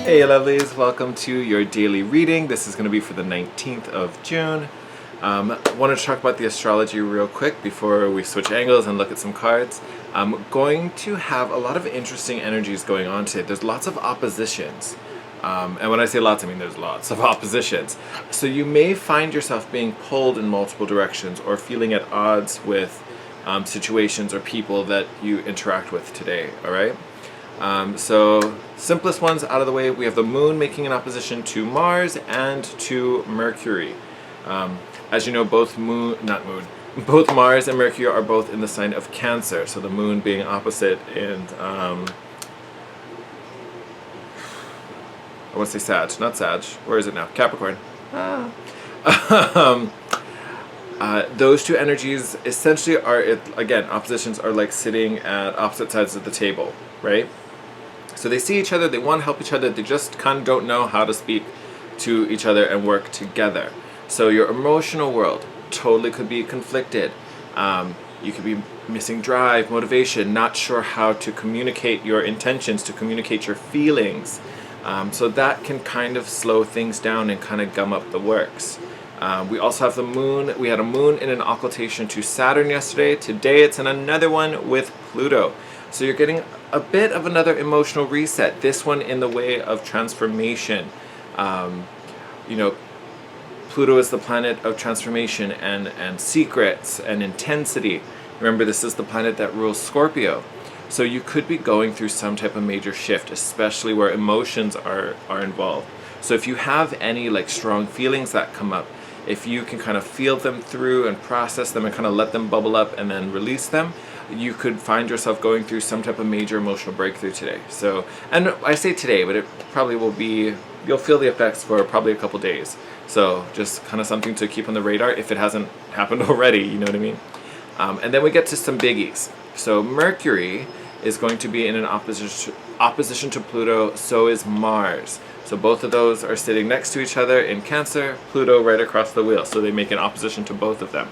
Hey lovelies, welcome to your daily reading. This is going to be for the 19th of June. I wanted to talk about the astrology real quick before we switch angles and look at some cards. I'm going to have a lot of interesting energies going on today. There's lots of oppositions. And when I say lots, I mean there's lots of oppositions. So you may find yourself being pulled in multiple directions or feeling at odds with situations or people that you interact with today, all right? So simplest ones out of the way, we have the moon making an opposition to Mars and to Mercury. As you know, both Mars and Mercury are both in the sign of Cancer. So the moon being opposite in, I want to say Sag, not Sag. Where is it now? Capricorn. Those two energies essentially are, again, oppositions are like sitting at opposite sides of the table, right? So they see each other, they want to help each other, they just kind of don't know how to speak to each other and work together. So your emotional world totally could be conflicted. You could be missing drive, motivation, not sure how to communicate your intentions, to communicate your feelings. So that can kind of slow things down and kind of gum up the works. We also have the moon. We had a moon in an occultation to Saturn yesterday. Today it's in another one with Pluto. So you're getting a bit of another emotional reset. This one in the way of transformation. Pluto is the planet of transformation and secrets and intensity. Remember, this is the planet that rules Scorpio. So you could be going through some type of major shift, especially where emotions are involved. So if you have any like strong feelings that come up, if you can kind of feel them through and process them and kind of let them bubble up and then release them, you could find yourself going through some type of major emotional breakthrough today. So, and I say today, but it probably will be, you'll feel the effects for probably a couple days. So just kind of something to keep on the radar if it hasn't happened already, you know what I mean? And then we get to some biggies. So Mercury is going to be in an opposition to Pluto, so is Mars. So both of those are sitting next to each other in Cancer, Pluto right across the wheel. So they make an opposition to both of them.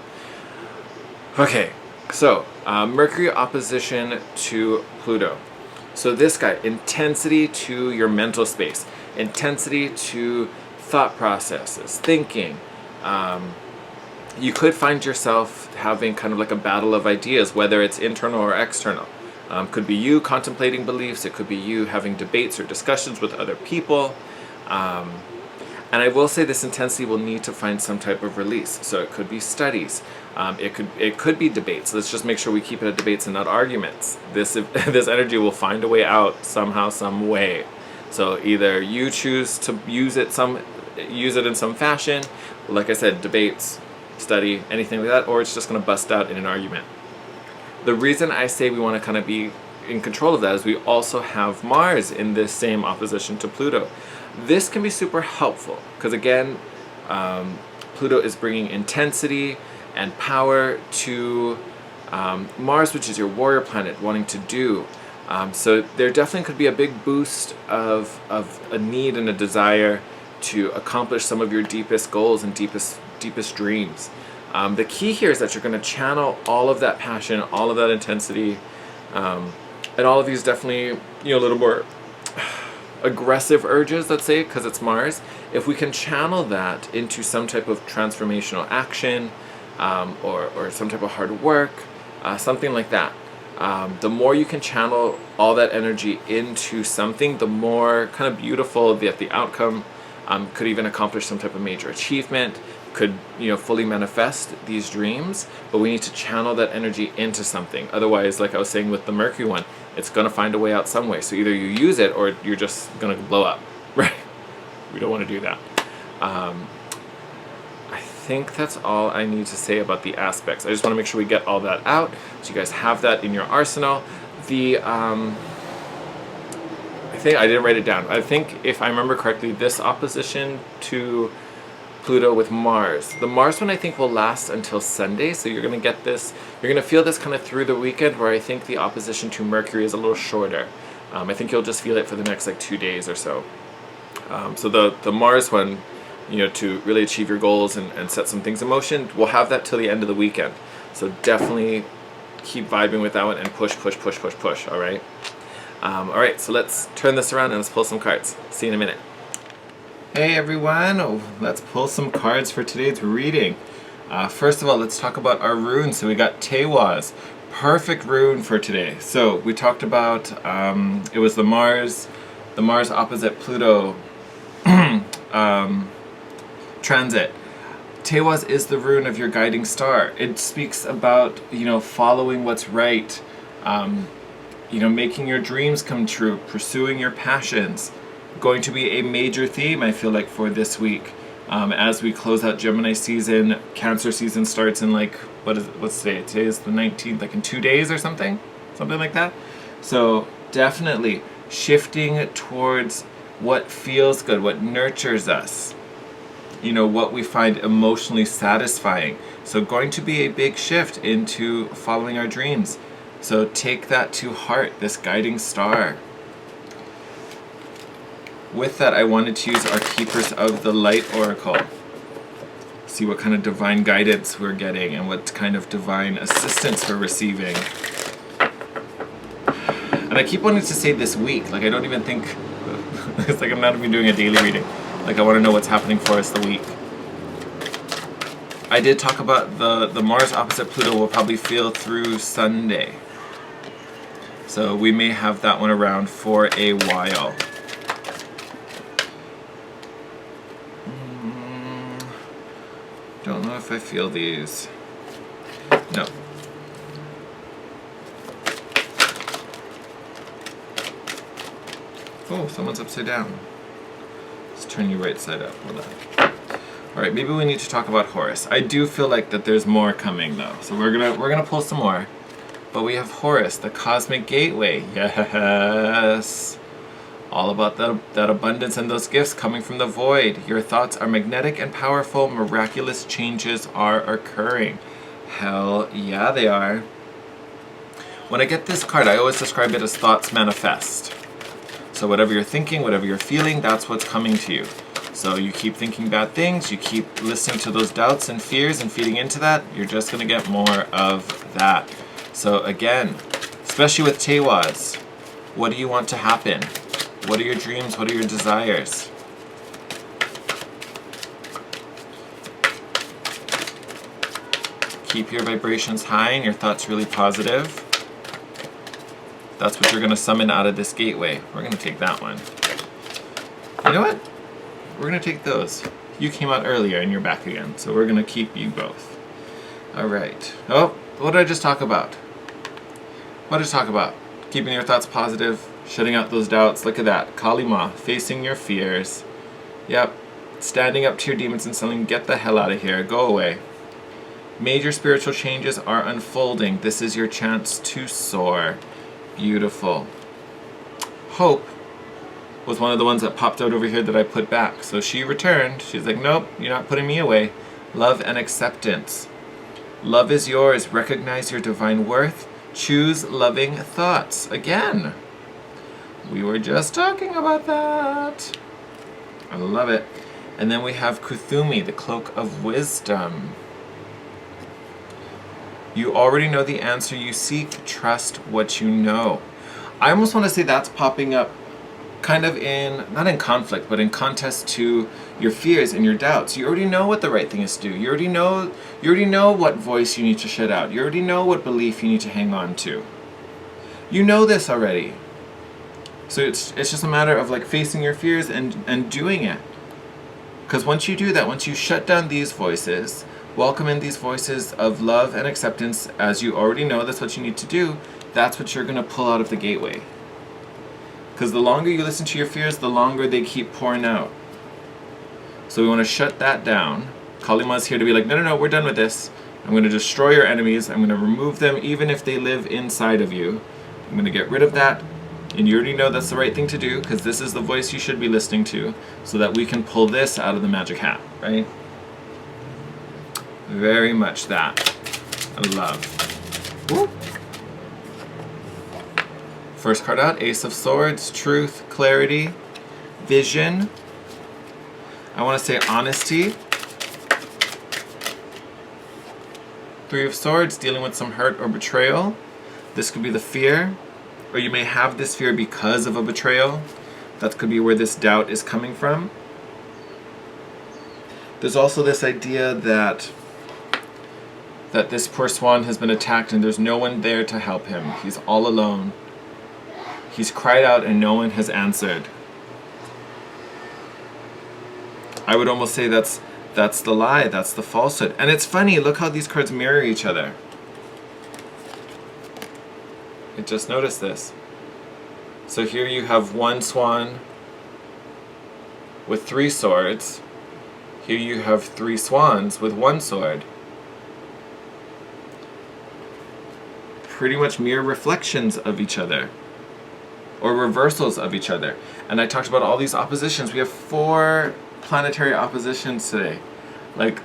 Okay, so Mercury opposition to Pluto. So this guy, intensity to your mental space, intensity to thought processes, thinking. You could find yourself having kind of like a battle of ideas, whether it's internal or external. Could be you contemplating beliefs, it could be you having debates or discussions with other people. And I will say this intensity will need to find some type of release. So it could be studies, it could be debates. Let's just make sure we keep it at debates and not arguments. This energy will find a way out somehow, some way. So either you choose to use it in some fashion, like I said, debates, study, anything like that, or it's just going to bust out in an argument. The reason I say we want to kind of be in control of that is we also have Mars in this same opposition to Pluto. This can be super helpful because, again, Pluto is bringing intensity and power to Mars, which is your warrior planet, wanting to do. So there definitely could be a big boost of a need and a desire to accomplish some of your deepest goals and deepest dreams. The key here is that you're going to channel all of that passion, all of that intensity, and all of these definitely, a little more aggressive urges, let's say, because it's Mars. If we can channel that into some type of transformational action, or some type of hard work, something like that. The more you can channel all that energy into something, the more kind of beautiful the outcome. Could even accomplish some type of major achievement, could fully manifest these dreams, but we need to channel that energy into something. Otherwise, like I was saying with the Mercury one, it's going to find a way out some way. So either you use it or you're just going to blow up, right? We don't want to do that. I think that's all I need to say about the aspects. I just want to make sure we get all that out so you guys have that in your arsenal. I think I didn't write it down. I think if I remember correctly, this opposition to Pluto with Mars. The Mars one I think will last until Sunday, so you're going to get this, you're going to feel this kind of through the weekend, where I think the opposition to Mercury is a little shorter. I think you'll just feel it for the next like 2 days or so. So the Mars one, to really achieve your goals and set some things in motion, we'll have that till the end of the weekend. So definitely keep vibing with that one and push, all right? All right, so let's turn this around and let's pull some cards. See you in a minute. Hey everyone, let's pull some cards for today's reading. First of all, let's talk about our runes. So we got Tewaz, perfect rune for today. So we talked about, it was the Mars opposite Pluto transit. Tewaz is the rune of your guiding star. It speaks about, following what's right, making your dreams come true, pursuing your passions. Going to be a major theme, I feel like, for this week. As we close out Gemini season, Cancer season starts in what's today? Today is the 19th, like in 2 days or something like that. So definitely shifting towards what feels good, what nurtures us, what we find emotionally satisfying. So going to be a big shift into following our dreams. So take that to heart, this guiding star. With that, I wanted to use our Keepers of the Light Oracle. See what kind of divine guidance we're getting and what kind of divine assistance we're receiving. And I keep wanting to say this week, I don't even think, it's like I'm not even doing a daily reading. I want to know what's happening for us the week. I did talk about the Mars opposite Pluto will probably feel through Sunday. So we may have that one around for a while. Don't know if I feel these. No. Oh, someone's upside down. Let's turn you right side up. Hold on. Alright, maybe we need to talk about Horus. I do feel like that there's more coming though. So we're gonna pull some more. But we have Horus, the cosmic gateway. Yes. All about that abundance and those gifts coming from the void. Your thoughts are magnetic and powerful. Miraculous changes are occurring. Hell yeah, they are. When I get this card, I always describe it as thoughts manifest. So whatever you're thinking, whatever you're feeling, that's what's coming to you. So you keep thinking bad things, you keep listening to those doubts and fears and feeding into that, you're just going to get more of that. So again, especially with Tewaz, what do you want to happen? What are your dreams? What are your desires? Keep your vibrations high and your thoughts really positive. That's what you're going to summon out of this gateway. We're going to take that one. You know what? We're going to take those. You came out earlier and you're back again, so we're going to keep you both. Alright. Oh, what did I just talk about? What did I talk about? Keeping your thoughts positive, shutting out those doubts. Look at that. Kalima, facing your fears. Yep. Standing up to your demons and saying, get the hell out of here. Go away. Major spiritual changes are unfolding. This is your chance to soar. Beautiful. Hope was one of the ones that popped out over here that I put back. So she returned. She's like, nope, you're not putting me away. Love and acceptance. Love is yours. Recognize your divine worth. Choose loving thoughts. Again. We were just talking about that. I love it. And then we have Kuthumi, the Cloak of Wisdom. You already know the answer you seek. Trust what you know. I almost want to say that's popping up kind of in, not in conflict, but in contest to your fears and your doubts. You already know what the right thing is to do. You already know what voice you need to shut out. You already know what belief you need to hang on to. You know this already. So it's just a matter of facing your fears and doing it. Because once you do that, once you shut down these voices, welcome in these voices of love and acceptance, as you already know that's what you need to do, that's what you're going to pull out of the gateway. Because the longer you listen to your fears, the longer they keep pouring out. So we want to shut that down. Kalima's here to be like, no, we're done with this. I'm going to destroy your enemies. I'm going to remove them even if they live inside of you. I'm going to get rid of that. And you already know that's the right thing to do, because this is the voice you should be listening to, so that we can pull this out of the magic hat, right? Very much that. I love. Woo. First card out, Ace of Swords, truth, clarity, vision. I want to say honesty. Three of Swords, dealing with some hurt or betrayal. This could be the fear or you may have this fear because of a betrayal. That could be where this doubt is coming from. There's also this idea that this poor swan has been attacked and there's no one there to help him. He's all alone. He's cried out and no one has answered. I would almost say that's the lie, that's the falsehood. And it's funny, look how these cards mirror each other. I just noticed this. So here you have one swan with 3 swords. Here you have 3 swans with 1 sword. Pretty much mirror reflections of each other, or reversals of each other. And I talked about all these oppositions. We have 4 planetary oppositions today. Like,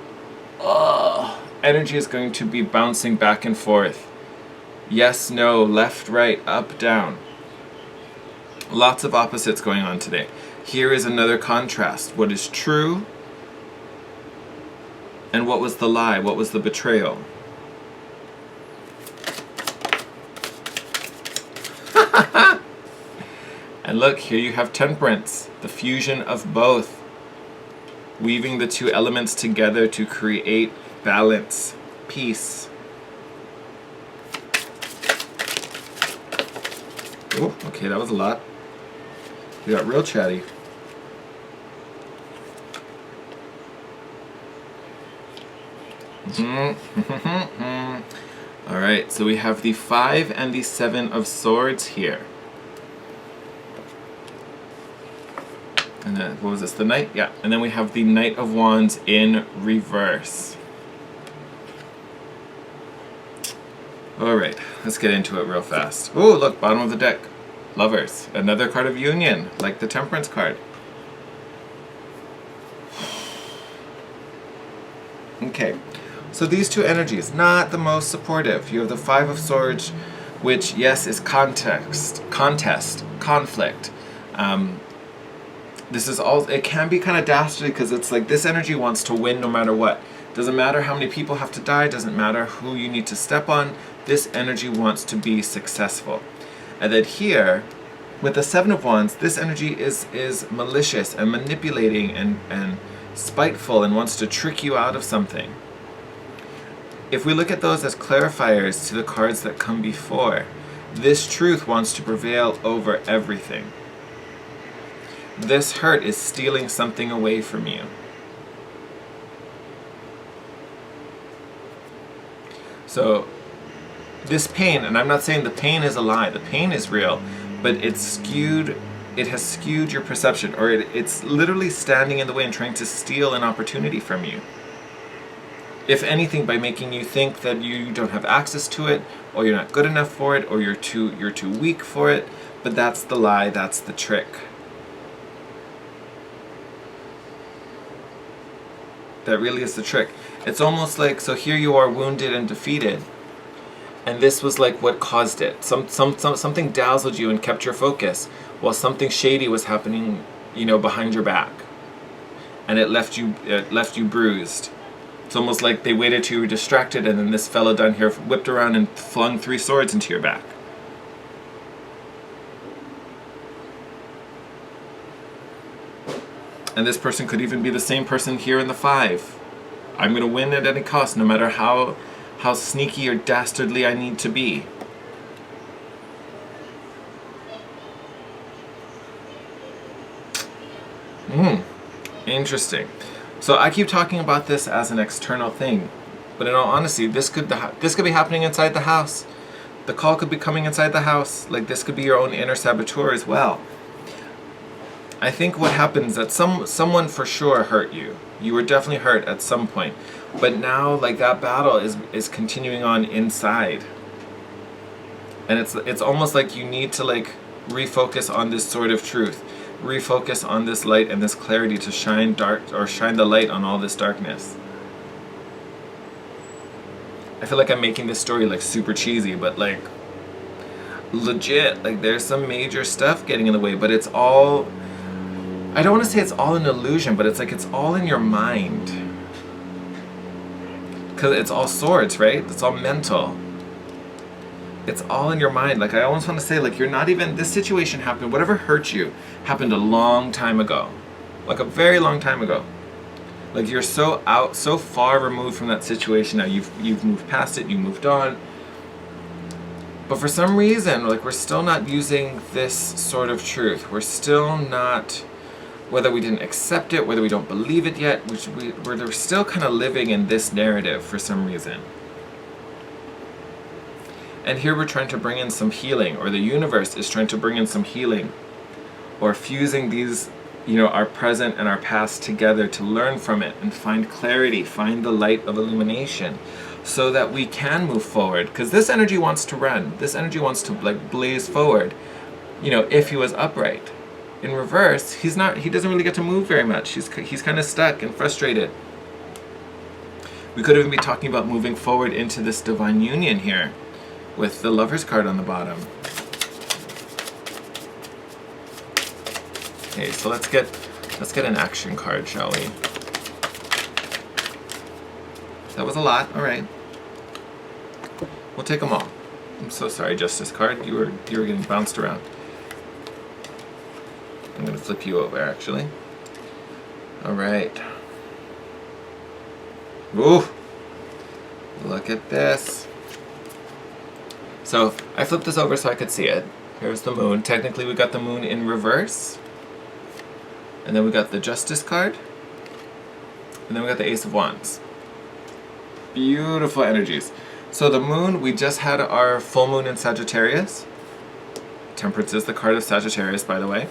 energy is going to be bouncing back and forth. Yes, no, left, right, up, down. Lots of opposites going on today. Here is another contrast. What is true and what was the lie? What was the betrayal? And look, here you have temperance, the fusion of both, weaving the 2 elements together to create balance, peace. Oh, okay, that was a lot. We got real chatty. Alright, so we have the 5 and the 7 of swords here. And then, what was this, the Knight? Yeah, and then we have the Knight of Wands in reverse. Alright, let's get into it real fast. Oh, look, bottom of the deck. Lovers. Another card of union, like the Temperance card. Okay, so these 2 energies, not the most supportive. You have the 5 of Swords, which, yes, is contest, conflict. This is all, it can be kind of dastardly because it's like this energy wants to win no matter what. Doesn't matter how many people have to die, doesn't matter who you need to step on, this energy wants to be successful. And then here, with the 7 of Wands, this energy is malicious and manipulating and spiteful and wants to trick you out of something. If we look at those as clarifiers to the cards that come before, this truth wants to prevail over everything. This hurt is stealing something away from you. So this pain, and I'm not saying the pain is a lie, the pain is real, but it has skewed your perception, or it's literally standing in the way and trying to steal an opportunity from you. If anything, by making you think that you don't have access to it, or you're not good enough for it, or you're too weak for it, but that's the lie, that's the trick. That really is the trick. It's almost like, so here you are wounded and defeated, and this was like what caused it. Something dazzled you and kept your focus, while something shady was happening, behind your back, and it left you bruised. It's almost like they waited till you were distracted, and then this fellow down here whipped around and flung 3 swords into your back. And this person could even be the same person here in the 5. I'm going to win at any cost, no matter how sneaky or dastardly I need to be. Interesting. So I keep talking about this as an external thing, but in all honesty, this could be happening inside the house. The call could be coming inside the house. Like, this could be your own inner saboteur as well. I think what happens is that someone for sure hurt you. You were definitely hurt at some point. But now, like, that battle is continuing on inside. And it's almost like you need to, like, refocus on this sort of truth. Refocus on this light and this clarity to shine the light on all this darkness. I feel like I'm making this story, like, super cheesy, but, like, legit, like, there's some major stuff getting in the way, but it's all, I don't want to say it's all an illusion, but it's like it's all in your mind. Because it's all swords, right? It's all mental. It's all in your mind. Like, I almost want to say, like, you're not even, this situation happened, whatever hurt you happened a long time ago. Like a very long time ago. Like, you're so far removed from that situation now. You've moved past it, you moved on. But for some reason, like, we're still not using this sort of truth. We're still not, whether we didn't accept it, whether we don't believe it yet, we're still kind of living in this narrative for some reason. And here we're trying to bring in some healing, or the universe is trying to bring in some healing, or fusing these, you know, our present and our past together to learn from it and find clarity, find the light of illumination, so that we can move forward. Because this energy wants to run. This energy wants to, like, blaze forward, you know, if he was upright. In reverse, he doesn't really get to move very much. He's kind of stuck and frustrated. We could even be talking about moving forward into this divine union here, with the Lover's card on the bottom. Okay, so let's get an action card, shall we? That was a lot. All right, we'll take them all. I'm so sorry, Justice card. You were getting bounced around. I'm gonna flip you over, actually. All right. Ooh, look at this. So I flipped this over so I could see it. Here's the moon. Technically, we got the moon in reverse. And then we got the Justice card. And then we got the Ace of Wands. Beautiful energies. So the moon, we just had our full moon in Sagittarius. Temperance is the card of Sagittarius, by the way.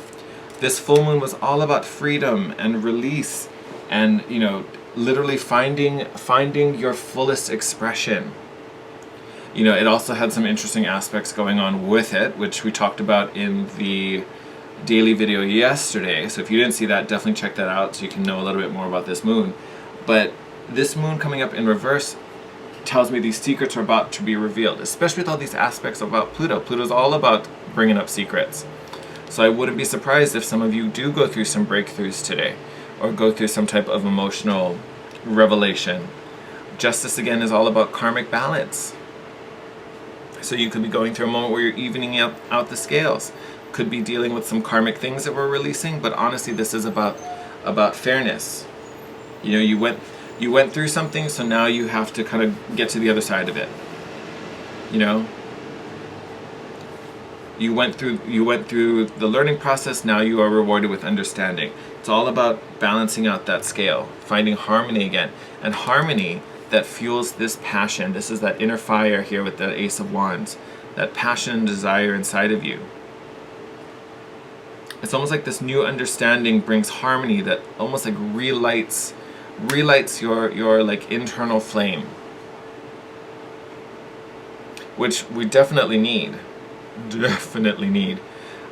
This full moon was all about freedom and release and, you know, literally finding your fullest expression. You know, it also had some interesting aspects going on with it, which we talked about in the daily video yesterday. So if you didn't see that, definitely check that out so you can know a little bit more about this moon. But this moon coming up in reverse tells me these secrets are about to be revealed, especially with all these aspects about Pluto. Pluto's all about bringing up secrets. So I wouldn't be surprised if some of you do go through some breakthroughs today, or go through some type of emotional revelation. Justice, again, is all about karmic balance. So you could be going through a moment where you're evening out the scales. Could be dealing with some karmic things that we're releasing, but honestly, this is about fairness. You know, you went through something, so now you have to kind of get to the other side of it. You know? You went through the learning process, now you are rewarded with understanding. It's all about balancing out that scale, finding harmony again. And harmony that fuels this passion. This is that inner fire here with the Ace of Wands. That passion and desire inside of you. It's almost like this new understanding brings harmony that almost like relights your like internal flame. Which we definitely need. Definitely need.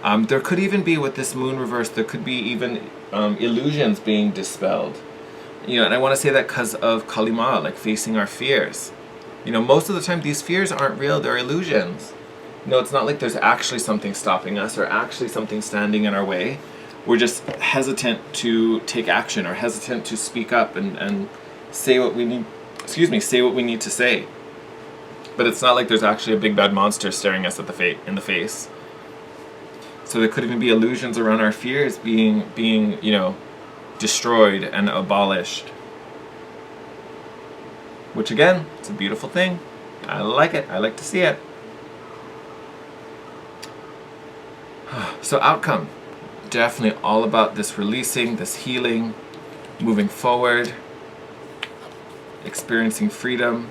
There could even be, with this moon reverse, there could be even illusions being dispelled. You know, and I want to say that because of Kalima, like facing our fears. You know, most of the time these fears aren't real, they're illusions. You know, it's not like there's actually something stopping us or actually something standing in our way. We're just hesitant to take action or hesitant to speak up and say what we need, say what we need to say. But it's not like there's actually a big bad monster staring us at in the face. So there could even be illusions around our fears being, you know, destroyed and abolished. Which again, it's a beautiful thing. I like it. I like to see it. So outcome. Definitely all about this releasing, this healing, moving forward, experiencing freedom.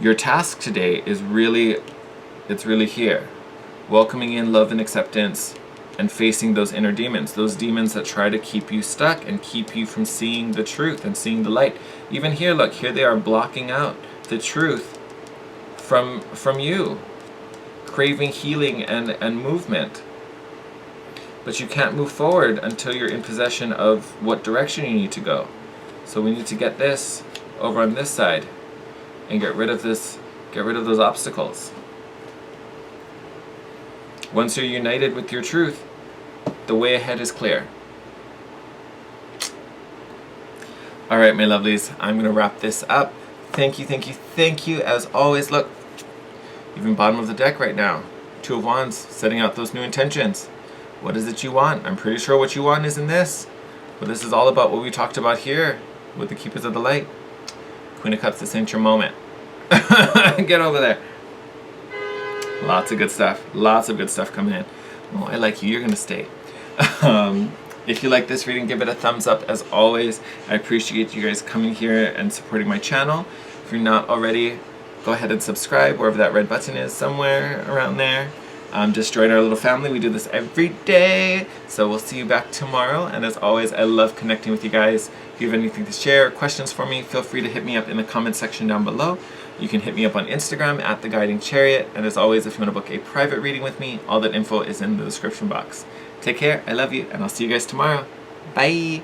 Your task today is really here. Welcoming in love and acceptance and facing those inner demons, those demons that try to keep you stuck and keep you from seeing the truth and seeing the light. Even here, look, here they are blocking out the truth from you, craving healing and movement. But you can't move forward until you're in possession of what direction you need to go. So we need to get this over on this side and get rid of those obstacles. Once you're united with your truth, the way ahead is clear. All right, my lovelies, I'm going to wrap this up. Thank you as always. Look, Even bottom of the deck right now. Two of Wands, setting out those new intentions. What is it you want? I'm pretty sure what you want is in this. But this is all about what we talked about here with the Keepers of the Light. Queen of Cups, this ain't your moment. Get over there. Lots of good stuff. Lots of good stuff coming in. Oh, I like you. You're going to stay. If you like this reading, give it a thumbs up. As always, I appreciate you guys coming here and supporting my channel. If you're not already, go ahead and subscribe wherever that red button is, somewhere around there. Just join our little family. We do this every day. So we'll see you back tomorrow. And as always, I love connecting with you guys. If you have anything to share or questions for me, feel free to hit me up in the comment section down below. You can hit me up on Instagram at The Guiding Chariot. And as always, if you want to book a private reading with me, all that info is in the description box. Take care. I love you. And I'll see you guys tomorrow. Bye.